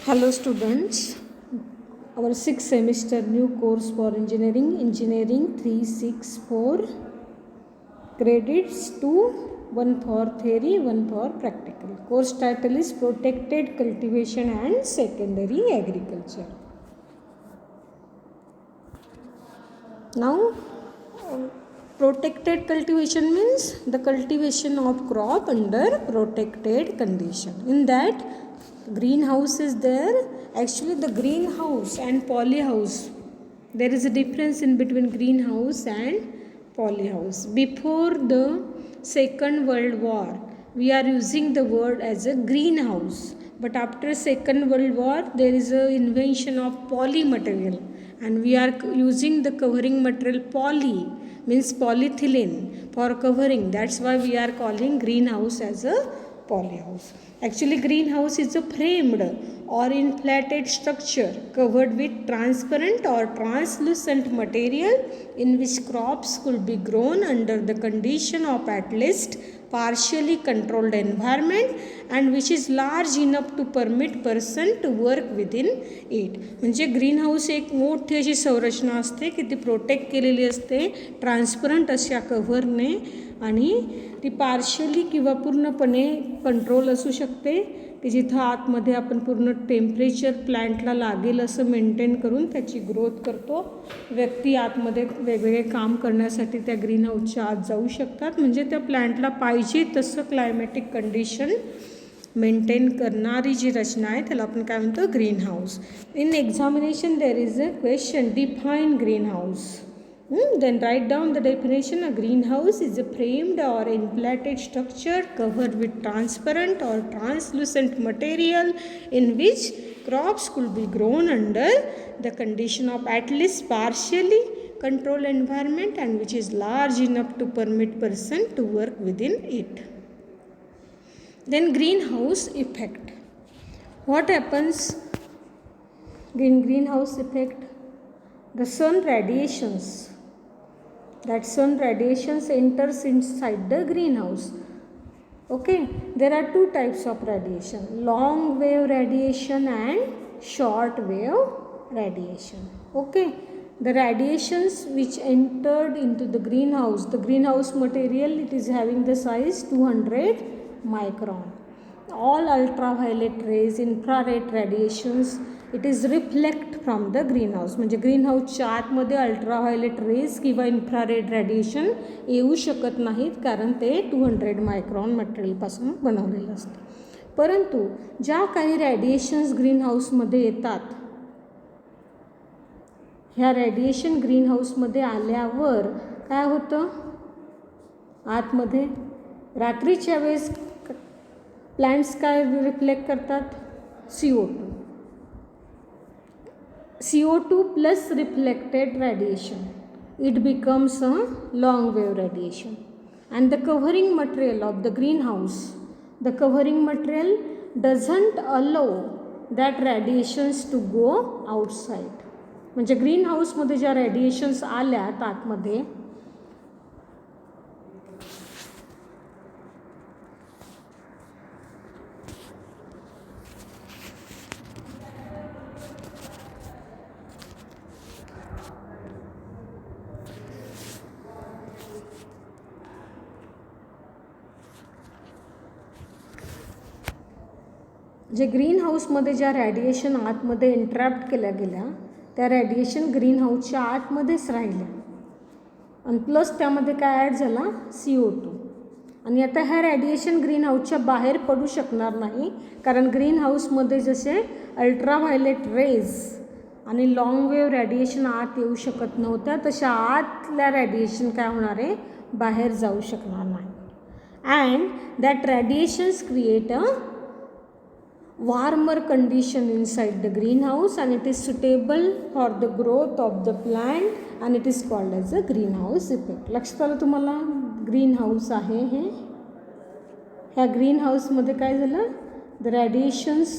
Hello students, our sixth semester new course for engineering 364 credits, 2 1 for theory, 1 for practical. Course title is Protected Cultivation and Secondary Agriculture. Now protected cultivation means the cultivation of crop under protected condition. In that greenhouse is there. Actually the greenhouse and polyhouse, there is a difference in between greenhouse and polyhouse. Before the Second World War we are using the word as a greenhouse, but after Second World War there is a invention of poly material and we are using the covering material poly, means polyethylene for covering. That's why we are calling greenhouse as a polyhouse. Actually greenhouse is a framed or inflated structure covered with transparent or translucent material in which crops could be grown under the condition of at least partially controlled environment and which is large enough to permit person to work within it. म्हणजे green house एक मोठी अशी संरचना असते की ती protect केलेली असते ट्रान्सपरंट अशा कव्हरने आणि ती पार्शली किंवा पूर्णपणे कंट्रोल असू शकते की जिथं आतमध्ये आपण पूर्ण टेम्परेचर प्लांटला लागेल असं मेंटेन करून त्याची ग्रोथ करतो. व्यक्ती आतमध्ये वेगवेगळे काम करण्यासाठी त्या ग्रीन हाऊसच्या आत जाऊ शकतात. म्हणजे त्या प्लांटला पाहिजे तसं क्लायमॅटिक कंडिशन मेंटेन करणारी जी रचना आहे त्याला आपण काय म्हणतो, green house. In examination there is a question, define green house. Then write down the definition. A greenhouse is a framed or inflated structure covered with transparent or translucent material in which crops could be grown under the condition of at least partially controlled environment and which is large enough to permit person to work within it. Then greenhouse effect. What happens in greenhouse effect? The sun radiations. That sun radiations enters inside the greenhouse. Okay, there are two types of radiation, long wave radiation and short wave radiation. Okay, the radiations which entered into the greenhouse material, it is having the size 200 micron. All ultraviolet rays, infrared radiations, it is reflect from the greenhouse. म्हणजे ग्रीनहाऊसच्या आतमध्ये ultraviolet raise किंवा infrared radiation येऊ शकत नाहीत कारण ते 200 micron मटेरियलपासून बनवलेलं असतं. परंतु ज्या काही रेडिएशन्स ग्रीनहाऊसमध्ये येतात, ह्या रेडिएशन ग्रीनहाऊसमध्ये आल्यावर काय होतं, आतमध्ये रात्रीच्या वेळेस प्लांट्स काय रिफ्लेक्ट करतात, CO2 plus reflected radiation, it becomes a long wave radiation. And the covering material of the greenhouse, the covering material doesn't allow that radiations to go outside. म्हणजे ग्रीनहाऊसमध्ये ज्या रेडिएशन्स आल्यात आतमध्ये, जे ग्रीनहाऊसमध्ये ज्या रेडिएशन आतमध्ये इंट्रॅप्ट केल्या गेल्या त्या रेडिएशन ग्रीनहाऊसच्या आतमध्येच राहिल्या आणि प्लस त्यामध्ये काय ॲड झाला, CO2. आणि आता ह्या रेडिएशन ग्रीनहाऊसच्या बाहेर पडू शकणार नाही कारण ग्रीनहाऊसमध्ये जसे अल्ट्राव्हायोलेट रेज आणि लाँग वेव्ह रेडिएशन आत येऊ शकत नव्हत्या, तशा आतल्या रेडिएशन काय होणार आहे, बाहेर जाऊ शकणार नाही. And that radiations create a warmer condition inside the greenhouse and it is suitable for the growth of the plant and it is called as a greenhouse effect. लक्षात आलं तुम्हाला, ग्रीनहाऊस आहे हे. ह्या ग्रीनहाऊसमध्ये काय झालं, the radiations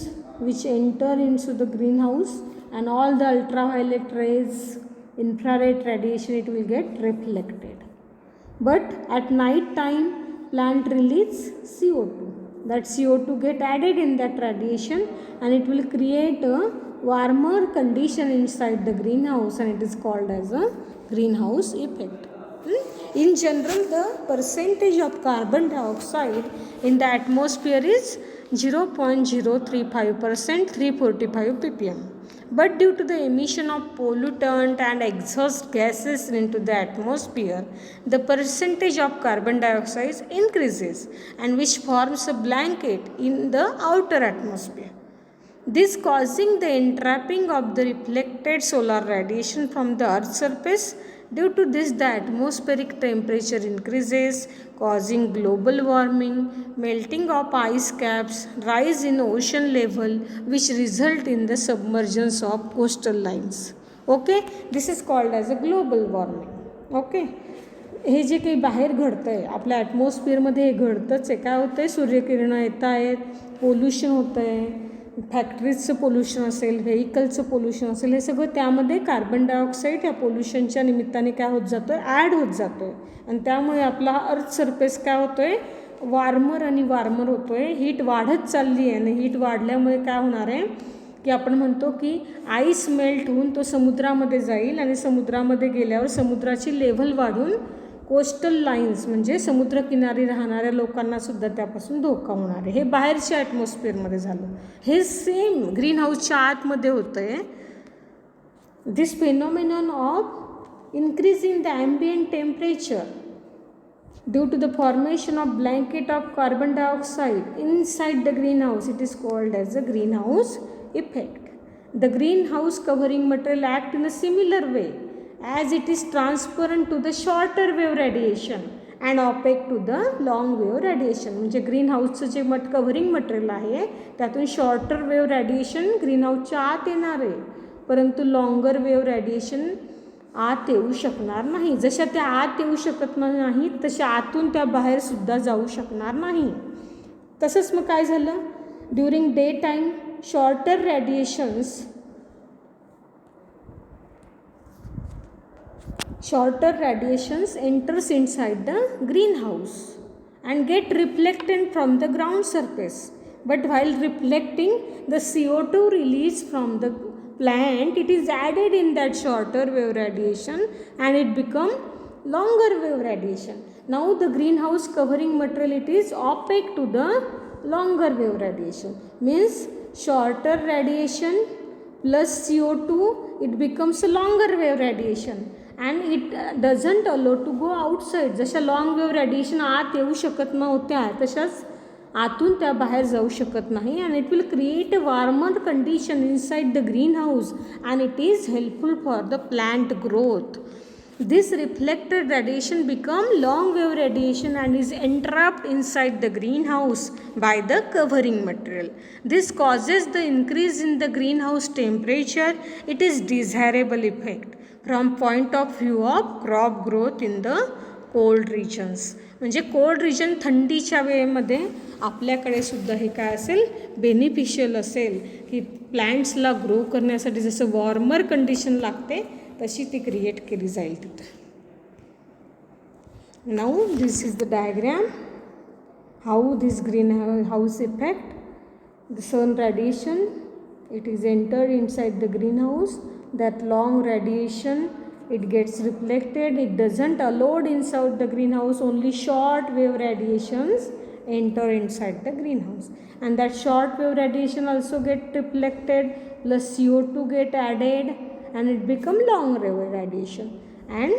which enter into the greenhouse and all the ultraviolet rays, infrared radiation, it will get reflected. But at night time plant release CO2. that CO2 get added in that radiation and it will create a warmer condition inside the greenhouse, and it is called as a greenhouse effect. In general, the percentage of carbon dioxide in the atmosphere is 0.035%, 345 ppm. But due to the emission of pollutant and exhaust gases into the atmosphere, the percentage of carbon dioxide increases, and which forms a blanket in the outer atmosphere. This causing the entrapping of the reflected solar radiation from the Earth's surface. Due to this, the atmospheric temperature increases, causing global warming, melting of ice caps, rise in ocean level, which result in the submergence of coastal lines. Okay, this is called as a global warming. Okay, हे जे काही बाहेर घडतं आहे आपल्या ॲटमॉस्फिअरमध्ये हे घडतंच आहे. काय होतं आहे, सूर्यकिरणं येत आहेत, पोल्युशन होतं आहे, फॅक्टरीजचं पोल्युशन असेल, व्हेकलचं पोल्युशन असेल, हे सगळं त्यामध्ये कार्बन डायऑक्साईड या पोल्युशनच्या निमित्ताने काय होत जातो आहे, ॲड होत जातो आहे. आणि त्यामुळे आपला अर्थ सरफेस काय होतो आहे, वार्मर आणि वार्मर होतो आहे, हीट वाढत चालली आहे. आणि हीट वाढल्यामुळे काय होणार आहे की आपण म्हणतो की आईस मेल्ट होऊन तो समुद्रामध्ये जाईल, आणि समुद्रामध्ये गेल्यावर समुद्राची लेव्हल वाढून कोस्टल लाईन्स म्हणजे समुद्रकिनारी राहणाऱ्या लोकांनासुद्धा त्यापासून धोका होणार आहे. हे बाहेरच्या ॲटमॉस्फिअरमध्ये झालं. हे सेम ग्रीन हाऊसच्या आतमध्ये होतं आहे. This phenomenon of increase in the ambient temperature due to the formation of blanket of carbon dioxide inside the green house, it is called as a green house effect. The green house covering material act in a similar way as it is transparent to the shorter wave radiation and opaque to the long wave radiation. म्हणजे green हाऊसचं जे covering material आहे त्यातून shorter wave radiation green हाऊसच्या आत येणार आहे, परंतु longer wave radiation आत येऊ शकणार नाही. जशा त्या आत येऊ शकत नाही तशा आतून त्या बाहेरसुद्धा जाऊ शकणार नाही. तसंच मग काय झालं, during day time shorter radiations enters inside the greenhouse and get reflected from the ground surface. But while reflecting, the CO2 released from the plant, it is added in that shorter wave radiation and it become longer wave radiation. Now the greenhouse covering material, it is opaque to the longer wave radiation. Means shorter radiation plus CO2, it becomes a longer wave radiation. and it doesn't allow to go outside. जशा long wave radiation आत येऊ शकत नव्हत्या तशाच आतून त्या बाहेर जाऊ शकत नाही. and it will create a warmer condition inside the greenhouse and it is helpful for the plant growth. This reflected radiation become long wave radiation and is entrapped inside the greenhouse by the covering material. This causes the increase in the greenhouse temperature. It is desirable effect from point of view of crop growth in the cold regions. म्हणजे cold region थंडीच्या वेळेमध्ये आपल्याकडे सुद्धा हे काय असेल beneficial असेल की प्लॅन्ट्सला ग्रो करण्यासाठी जसं वॉर्मर कंडिशन लागते तशी ती क्रिएट केली जाईल तिथं. Now this is the diagram how this green house effect the sun radiation it is entered inside the greenhouse. That long radiation it gets reflected, it doesn't allowed inside the greenhouse, only short wave radiations enter inside the greenhouse and that short wave radiation also get reflected plus CO2 get added and it become long wave radiation and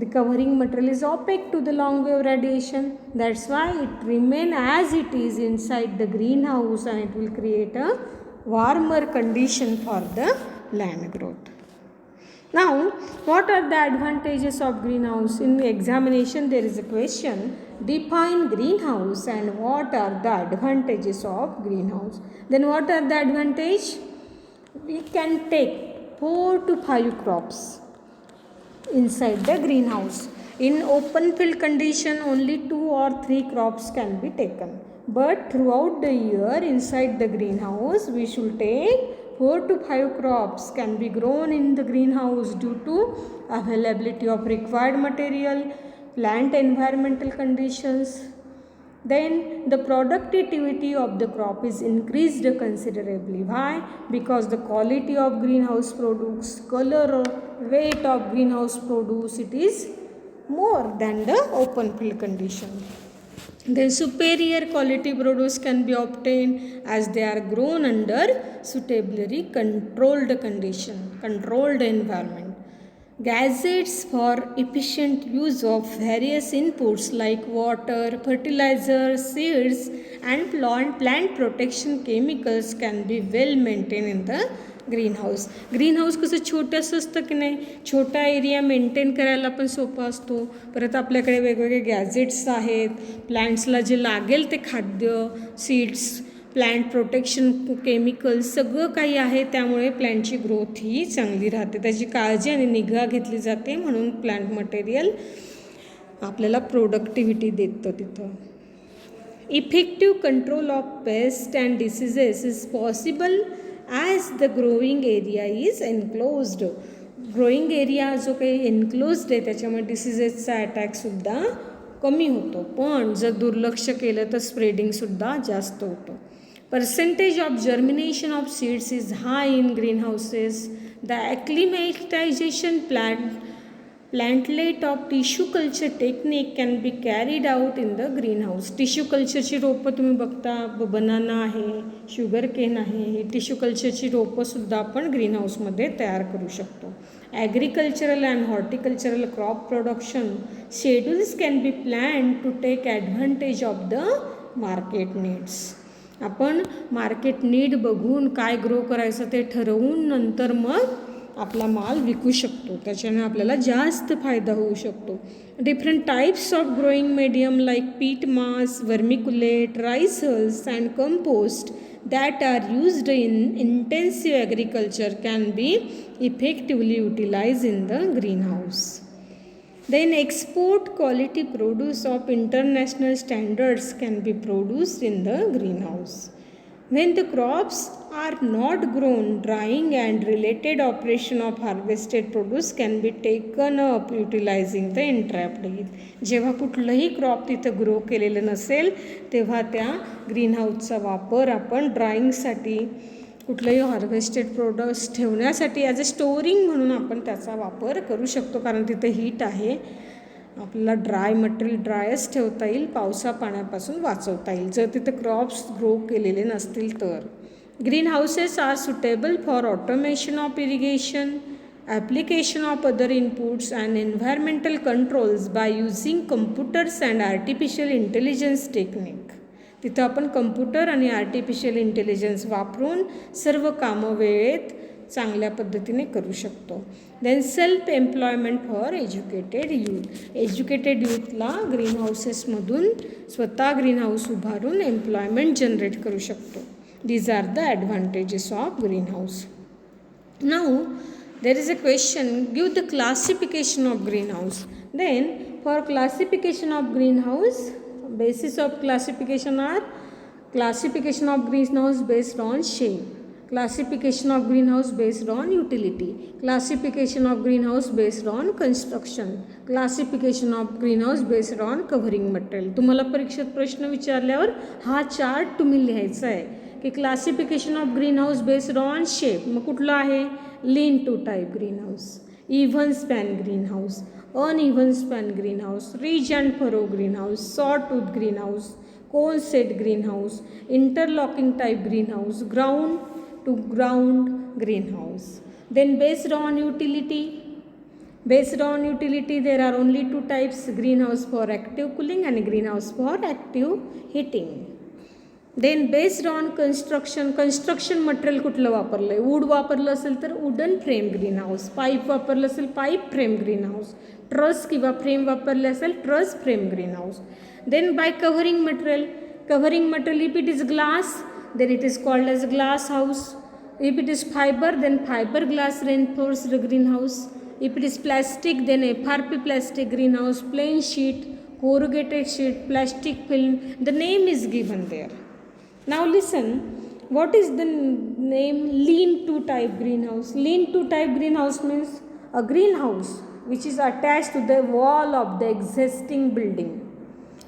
the covering material is opaque to the long wave radiation. That's why it remain as it is inside the greenhouse and it will create a warmer condition for the plant growth. Now, what are the advantages of greenhouse? In the examination, there is a question, define greenhouse and what are the advantages of greenhouse. Then what are the advantage? We can take 4 to 5 crops inside the greenhouse. In open field condition, only 2 or 3 crops can be taken. But throughout the year inside the greenhouse, we should take 4 to 5 crops can be grown in the greenhouse due to availability of required material, plant environmental conditions, then the productivity of the crop is increased considerably. Why? Because the quality of greenhouse produce, color or weight of greenhouse produce, it is more than the open field condition. Then superior quality produce can be obtained as they are grown under suitably controlled environment. Gadgets for efficient use of various inputs like water, fertilizers, seeds and plant protection chemicals can be well maintained in the greenhouse. Greenhouse कसं छोटंसं असतं की नाही, छोटा area maintain करायला पण सोपा असतो. परत आपल्याकडे वेगवेगळे गॅजेट्स आहेत, प्लॅन्ट्सला जे लागेल ते खाद्य, सीड्स, प्लॅन्ट प्रोटेक्शन केमिकल्स सगळं काही आहे. त्यामुळे प्लॅन्टची ग्रोथ ही चांगली राहते, त्याची काळजी आणि निगा घेतली जाते. म्हणून प्लॅन्ट मटेरियल आपल्याला प्रोडक्टिव्हिटी देतं तिथं. Effective control of paste and diseases is possible as the growing area is enclosed. Growing area जो काही एनक्लोज्ड आहे त्याच्यामुळे डिसीजेसचा अटॅकसुद्धा कमी होतो. पण जर दुर्लक्ष केलं तर स्प्रेडिंगसुद्धा जास्त होतं. Percentage of germination of seeds is high in greenhouses. The acclimatization plantlet of tissue culture technique can be carried out in the greenhouse. Tissue कल्चरची रोपं तुम्ही बघता, बनाना आहे, शुगर केन आहे, ही टिश्यू कल्चरची रोपंसुद्धा आपण ग्रीनहाऊसमध्ये तयार करू शकतो. Agricultural and horticultural crop production schedules can be plan to take advantage of the market needs. आपण मार्केट नीड बघून काय ग्रो करायचं ते ठरवून नंतर मग आपला माल विकू शकतो. त्याच्याने आपल्याला जास्त फायदा होऊ शकतो. Different types of growing medium like peat moss, vermiculite, rice hulls and compost that are used in intensive agriculture can be effectively utilized in the greenhouse. Then export quality produce of international standards can be produced in the greenhouse. When the crops are not grown, drying and related operation of harvested produce can be taken up utilizing the entrapped heat. जेव्हा कुठलंही crop तिथं grow केलेलं नसेल तेव्हा त्या ग्रीनहाऊसचा वापर आपण ड्राईंगसाठी, कुठलंही हार्वेस्टेड प्रोडक्ट्स ठेवण्यासाठी ॲज अ स्टोरिंग म्हणून आपण त्याचा वापर करू शकतो. कारण तिथे हीट आहे, आपल्याला ड्राय मटेरियल ड्रायच ठेवता येईल, पावसा पाण्यापासून वाचवता येईल जर तिथे क्रॉप्स ग्रो केलेले नसतील तर. Green houses are suitable for automation of irrigation, application of other inputs and environmental controls by using computers and artificial intelligence technique. तिथं आपण कम्प्युटर आणि आर्टिफिशियल इंटेलिजन्स वापरून सर्व कामं वेळेत चांगल्या पद्धतीने करू शकतो. Then self employment for educated youth. Educated यूथला ग्रीन हाऊसेसमधून स्वतः ग्रीन हाऊस उभारून एम्प्लॉयमेंट जनरेट करू शकतो. These are the advantages of green house. Now there is a question, give the classification of greenhouse. Then for classification of greenhouse, basis of classification are classification of greenhouse based on shape, classification of greenhouse based on utility, classification of greenhouse based on construction, classification of greenhouse based on covering material. तुम्हाला परीक्षेत प्रश्न विचारल्यावर हा chart तुम्ही लिहायचा आहे की classification of greenhouse based on shape. मग कुठलं आहे? Lean to type greenhouse, even span greenhouse, uneven span greenhouse, ridge and furrow greenhouse, saw tooth greenhouse, cone set greenhouse, interlocking type greenhouse, ground to ground greenhouse. Then based on utility there are only two types, greenhouse for active cooling and greenhouse for active heating. Then based on construction material कुठलं वापरलं आहे? Wood वापरलं असेल तर wooden frame greenhouse, pipe वापरलं असेल pipe frame greenhouse, truss किंवा frame वापरले असेल truss frame greenhouse. Then by covering material if it is glass then it is called as glass house. If it is fiber then fiberglass reinforced greenhouse. If it is plastic then FRP plastic greenhouse, plain sheet, corrugated sheet, plastic film, the name is given there. Now listen, what is the name lean-to type greenhouse? Lean-to type greenhouse means a greenhouse which is attached to the wall of the existing building.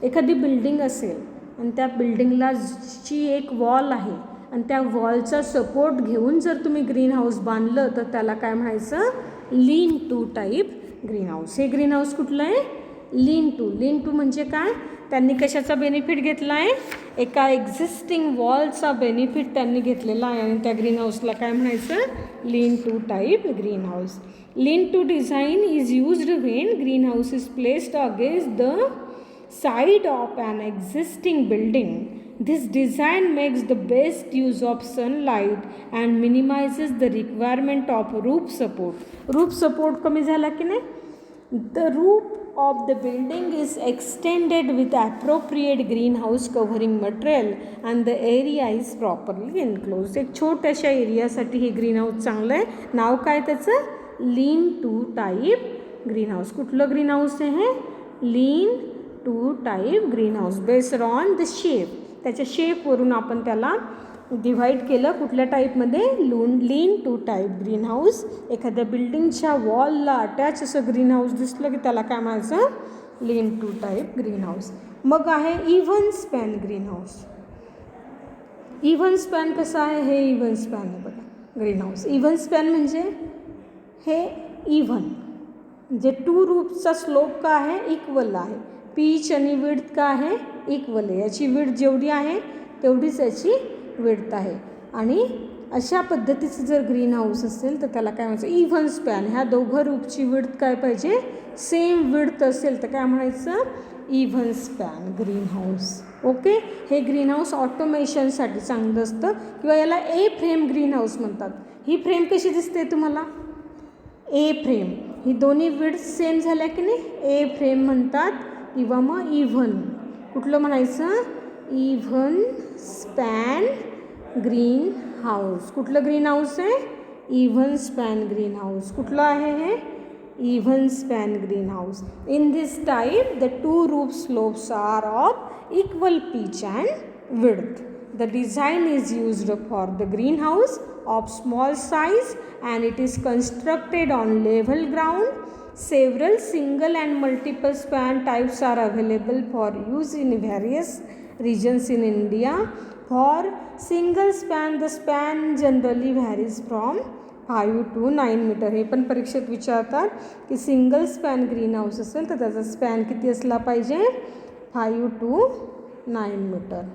एखादी building असेल आणि त्या बिल्डिंगला ची एक wall आहे आणि त्या वॉलचा सपोर्ट घेऊन जर तुम्ही ग्रीन हाऊस बांधलं तर त्याला काय म्हणायचं, lean to type green house. हे ग्रीन हाऊस कुठलं आहे, लीन टू म्हणजे काय, त्यांनी कशाचा बेनिफिट घेतला आहे, एका एक्झिस्टिंग वॉलचा बेनिफिट त्यांनी घेतलेला आहे आणि त्या ग्रीन हाऊसला काय म्हणायचं, lean to type green house. Lean to design is used when green house is placed against the side of an existing building. This design makes the best use of sunlight and minimizes the requirement of roof support. Roof support कमी झाला की नाही. The roof of the building is extended with appropriate greenhouse covering material and the area is properly enclosed. एक छोट्याशा एरियासाठी हे green house चांगलं आहे. नाव काय त्याचं, lean to type green house. कुठलं ग्रीन हाऊस आहे, lean to type green house based on the shape. त्याच्या शेपवरून आपण त्याला डिव्हाइड केलं कुठल्या टाईपमध्ये, lean to type green house. एखाद्या बिल्डिंगच्या वॉलला अटॅच असं ग्रीन हाऊस दिसलं की त्याला काय म्हणायचं, lean to type green house. मग आहे even span green house. Even span कसं आहे, हे इव्हन स्पॅन आहे बघा ग्रीन हाऊस. इव्हन स्पॅन म्हणजे हे इव्हन म्हणजे टू रूफचा स्लोप का आहे, इक्वल आहे. पीच आणि विड्थ का आहे, इक्वल आहे. याची विड्थ जेवढी आहे तेवढीच याची विड्थ आहे. आणि अशा पद्धतीचं जर ग्रीन हाऊस असेल तर त्याला काय म्हणायचं, इव्हन स्पॅन. ह्या दोघं रूफची विड्थ काय पाहिजे, सेम विड्थ असेल तर काय म्हणायचं, even span green house. Okay. हे ग्रीन हाऊस ऑटोमेशनसाठी चांगलं असतं किंवा याला ए फ्रेम ग्रीन हाऊस म्हणतात. ही फ्रेम कशी दिसते तुम्हाला, ए फ्रेम. ही दोन्ही विड्थ सेम झाल्या की नाही, ए फ्रेम म्हणतात. किंवा मग इव्हन, कुठलं म्हणायचं, इव्हन स्पॅन ग्रीन हाऊस. कुठलं ग्रीन हाऊस आहे, इव्हन स्पॅन ग्रीन हाऊस. कुठलं आहे हे, even span green house. In this type the two roof slopes are of equal pitch and width. The design is used for the greenhouse of small size and it is constructed on level ground. Several single and multiple span types are available for use in various regions in India. For single span, the span generally varies from 5 to 9 metre. हे पण परीक्षेत विचारतात की single span green house असेल तर त्याचा span किती असला पाहिजे, 5 to 9 metre.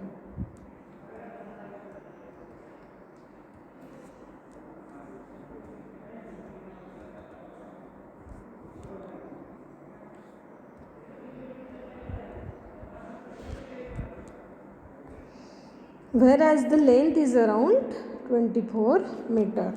Whereas the length is around 24 meter.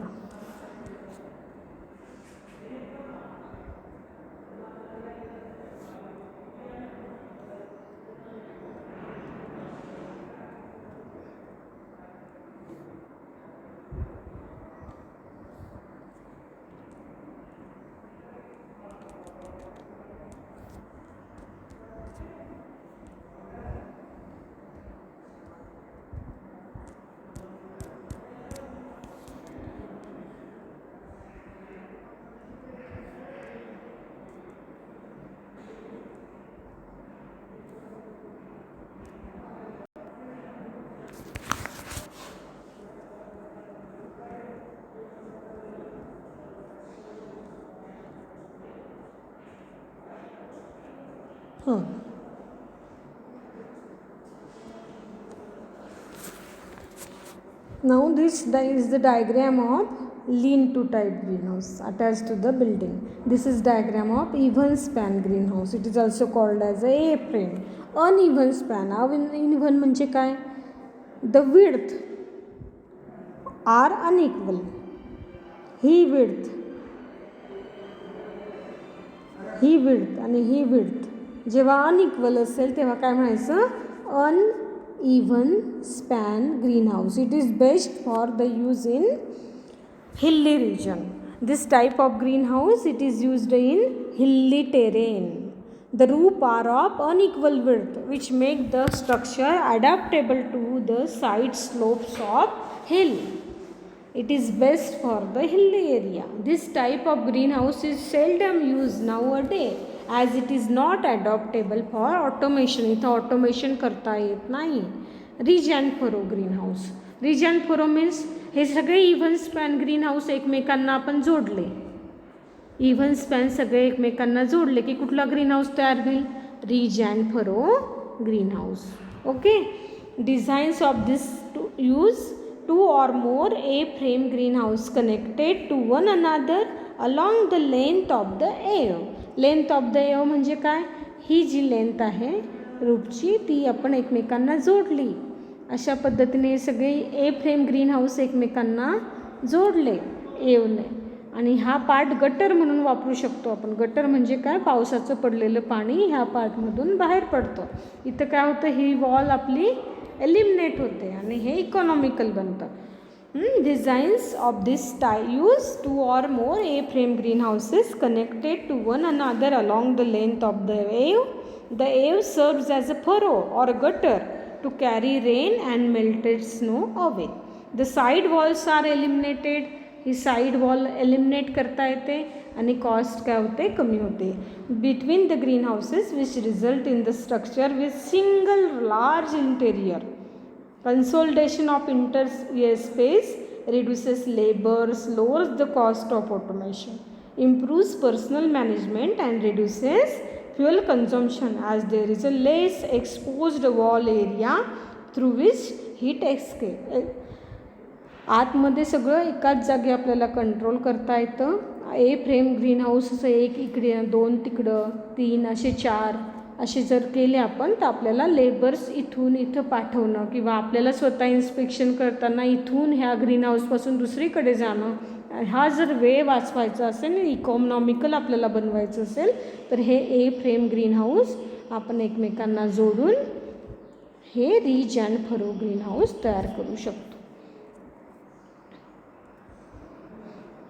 Now this is the diagram of lean-to type greenhouse attached to the building. This is diagram of even span greenhouse. It is also called as a A-frame. Uneven span. Uneven म्हणजे काय? The width are unequal. He width आणि ही width जेव्हा unequal असेल तेव्हा काय म्हणायचं, uneven span greenhouse. It is best for the use in hilly region. This type of greenhouse it is used in hilly terrain. The roof are of unequal width which make the structure adaptable to the side slopes of hill. It is best for the hilly area. This type of greenhouse is seldom used nowadays as it is not adaptable for automation. इथं automation करता येत नाही. Ridge and furrow green house. Ridge and furrow means हे सगळे even span green house एकमेकांना आपण जोडले. Even span सगळे एकमेकांना जोडले की कुठला ग्रीन हाऊस तयार होईल? Ridge and furrow green house. Okay. Designs of this to use 2 or more A-frame greenhouse connected to one another along the length of the eave. Length of the above म्हणजे काय? ही जी length आहे रूपची ती आपण एकमेकांना जोडली. अशा पद्धतीने सगळे ए फ्रेम ग्रीन हाऊस एकमेकांना जोडले एवने. आणि हा पार्ट गटर म्हणून वापरू शकतो आपण. गटर म्हणजे काय? पावसाचं पडलेलं पाणी ह्या पार्टमधून बाहेर पडतं. इथं काय होतं? ही वॉल आपली एलिमिनेट होते आणि हे इकॉनॉमिकल बनतं. Designs of this use 2 or more A-frame greenhouses connected to one another along the length of the eave. The eave serves as a furrow or gutter to carry rain and melted snow away. The side walls are eliminated. He side wall eliminate करता येते आणि cost काय होते? कमी होते. Between the green houses which result in the structure with single large interior. Consolidation of inter space reduces labors, lowers the cost of automation, improves personal management and reduces fuel consumption as there is a less exposed wall area through which heat escape. आतमध्ये सगळं एकाच जागी आपल्याला control करता येतं. A frame green house असं एक इकडे 2 तिकडं 3 असे 4 असे जर केले आपण तर आपल्याला लेबर्स इथून इथं पाठवणं किंवा आपल्याला स्वतः इन्स्पेक्शन करताना इथून ह्या ग्रीन हाऊसपासून दुसरीकडे जाणं, हा जर वेळ वाचवायचा असेल इकॉनॉमिकल आपल्याला बनवायचं असेल तर हे ए फ्रेम ग्रीन हाऊस आपण एकमेकांना जोडून हे ridge and furrow green house तयार करू शकतो.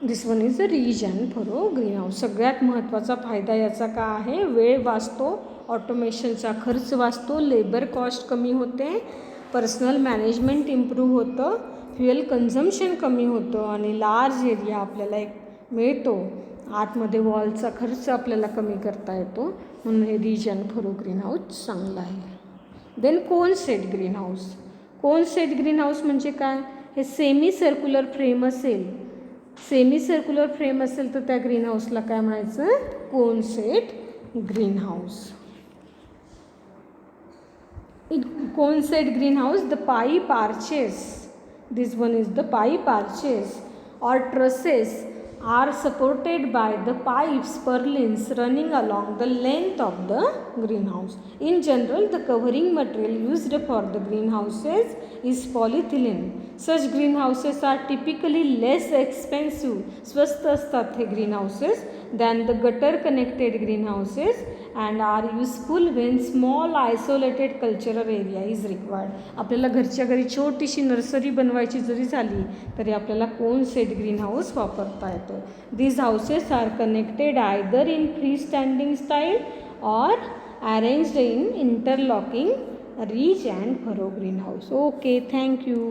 This one is a ridge and furrow green house. सगळ्यात महत्त्वाचा फायदा याचा काय आहे? वेळ वाचतो, ऑटोमेशनचा खर्च वाचतो, लेबर कॉस्ट कमी होते, पर्सनल मॅनेजमेंट इम्प्रूव्ह होतं, फ्युएल कन्झम्शन कमी होतं आणि लार्ज एरिया आपल्याला एक मिळतो. आतमध्ये वॉलचा खर्च आपल्याला कमी करता येतो. म्हणून हे ridge and furrow green house चांगलं आहे. Then cone set green house. Cone set green house म्हणजे काय? हे सेमी सर्क्युलर फ्रेम असेल, सेमी सर्क्युलर फ्रेम असेल तर त्या ग्रीन हाऊसला काय म्हणायचं? Cone set green house. In cone set greenhouse, the pipe arches, this one is the pipe arches or trusses, are supported by the pipes purlins running along the length of the greenhouse. In general, the covering material used for the greenhouses is polyethylene. Such greenhouses are typically less expensive, स्वस्त असतात हे greenhouses than the gutter connected greenhouses and are useful when small isolated cultural area is required. आपल्याला घरच्या घरी छोटीशी nursery बनवायची जरी झाली तरी आपल्याला कोन सेट ग्रीन हाऊस वापरता येतो. These houses are connected either in freestanding style or arranged in interlocking ridge and furrow greenhouse. Okay, thank you.